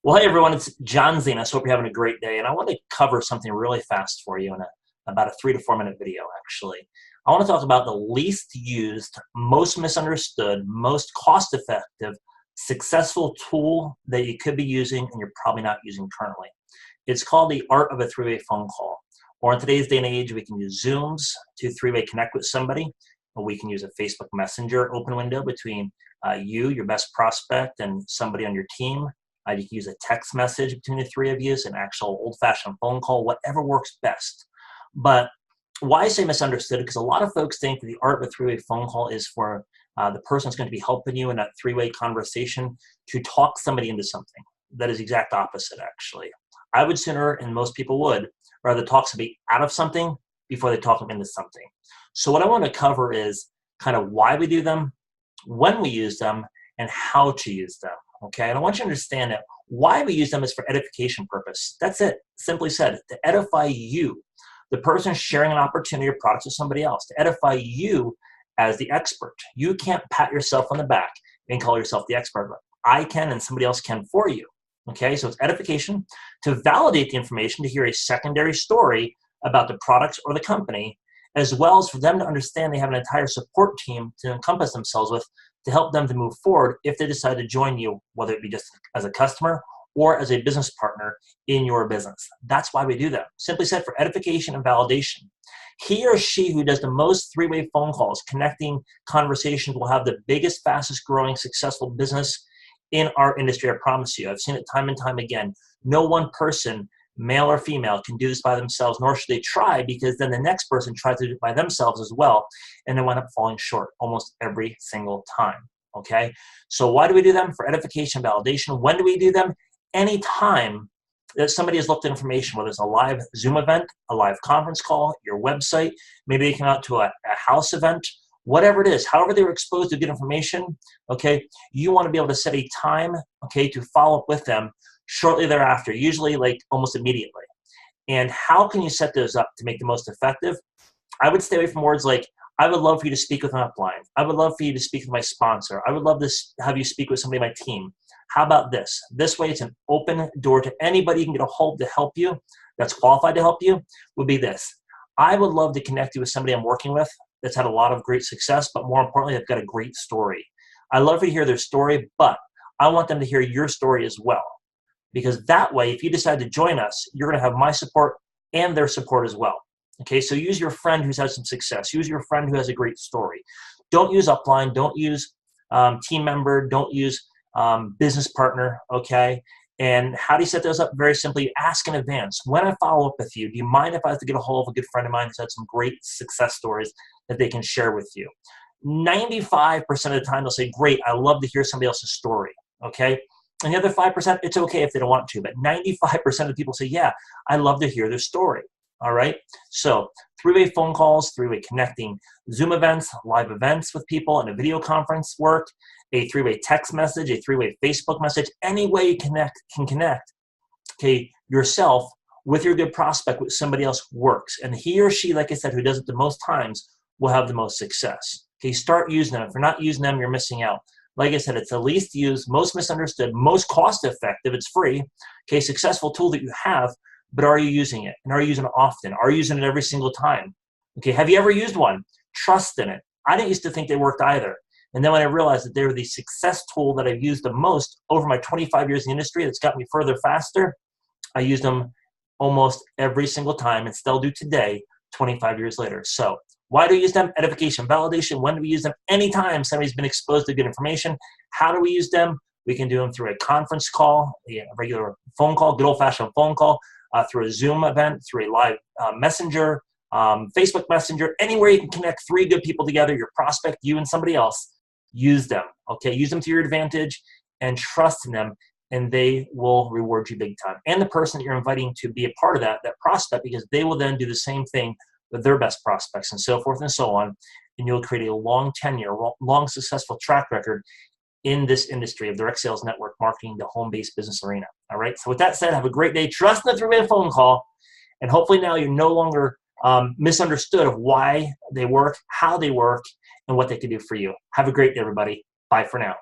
Well, hey everyone, it's John Zenas. Hope you're having a great day. And I want to cover something really fast for you in about a 3 to 4 minute video, actually. I want to talk about the least used, most misunderstood, most cost effective, successful tool that you could be using and you're probably not using currently. It's called the art of a three-way phone call. Or in today's day and age, we can use Zooms to three-way connect with somebody. Or we can use a Facebook Messenger open window between you, your best prospect, and somebody on your team. You can use a text message between the three of you, an actual old-fashioned phone call, whatever works best. But why I say misunderstood, because a lot of folks think that the art of a three-way phone call is for the person that's going to be helping you in that three-way conversation to talk somebody into something. That is the exact opposite, actually. I would sooner, and most people would, rather talk somebody out of something before they talk them into something. So what I want to cover is kind of why we do them, when we use them, and how to use them. Okay, and I want you to understand that why we use them is for edification purpose. That's it, simply said, to edify you, the person sharing an opportunity or product with somebody else, to edify you as the expert. You can't pat yourself on the back and call yourself the expert, but I can and somebody else can for you. Okay, so it's edification, to validate the information, to hear a secondary story about the product or the company, as well as for them to understand they have an entire support team to encompass themselves with, to help them to move forward if they decide to join you, whether it be just as a customer or as a business partner in your business. That's why we do that. Simply said, for edification and validation. He or she who does the most three-way phone calls, connecting conversations, will have the biggest, fastest growing, successful business in our industry. I promise you. I've seen it time and time again. No one person, male or female, can do this by themselves, nor should they try, because then the next person tries to do it by themselves as well, and they wind up falling short almost every single time. Okay, so why do we do them? For edification, validation. When do we do them? Anytime that somebody has looked at information, whether it's a live Zoom event, a live conference call, your website, maybe they come out to a house event, whatever it is, however they were exposed to good information, okay, you want to be able to set a time, okay, to follow up with them shortly thereafter, usually like almost immediately. And how can you set those up to make the most effective? I would stay away from words like, I would love for you to speak with an upline. I would love for you to speak with my sponsor. I would love to have you speak with somebody on my team. How about this? This way it's an open door to anybody you can get a hold to help you, that's qualified to help you, would be this. I would love to connect you with somebody I'm working with that's had a lot of great success, but more importantly, they've got a great story. I love to hear their story, but I want them to hear your story as well. Because that way, if you decide to join us, you're going to have my support and their support as well. Okay, so use your friend who's had some success. Use your friend who has a great story. Don't use upline. Don't use team member. Don't use business partner, okay? And how do you set those up? Very simply, ask in advance. When I follow up with you, do you mind if I have to get a hold of a good friend of mine who's had some great success stories that they can share with you? 95% of the time, they'll say, great, I love to hear somebody else's story, okay? And the other 5%, it's okay if they don't want to, but 95% of people say, yeah, I love to hear their story, all right? So three-way phone calls, three-way connecting, Zoom events, live events with people, and a video conference work, a three-way text message, a three-way Facebook message, any way you can connect, okay, yourself with your good prospect with somebody else works. And he or she, like I said, who does it the most times will have the most success. Okay, start using them. If you're not using them, you're missing out. Like I said, it's the least used, most misunderstood, most cost-effective. It's free. Okay, successful tool that you have, but are you using it? And are you using it often? Are you using it every single time? Okay, have you ever used one? Trust in it. I didn't used to think they worked either. And then when I realized that they were the success tool that I've used the most over my 25 years in the industry that's got me further faster, I used them almost every single time and still do today, 25 years later. So why do we use them? Edification, validation. When do we use them? Anytime somebody's been exposed to good information. How do we use them? We can do them through a conference call, a regular phone call, good old-fashioned phone call, through a Zoom event, through a live messenger, Facebook Messenger, anywhere you can connect three good people together, your prospect, you, and somebody else. Use them, okay? Use them to your advantage and trust in them, and they will reward you big time. And the person that you're inviting to be a part of that prospect, because they will then do the same thing with their best prospects and so forth and so on, and you'll create a long tenure, long successful track record in this industry of direct sales network marketing, the home-based business arena. All right, so with that said, have a great day. Trust in the three-way phone call, and hopefully now you're no longer misunderstood of why they work, how they work, and what they can do for you. Have a great day, everybody. Bye for now.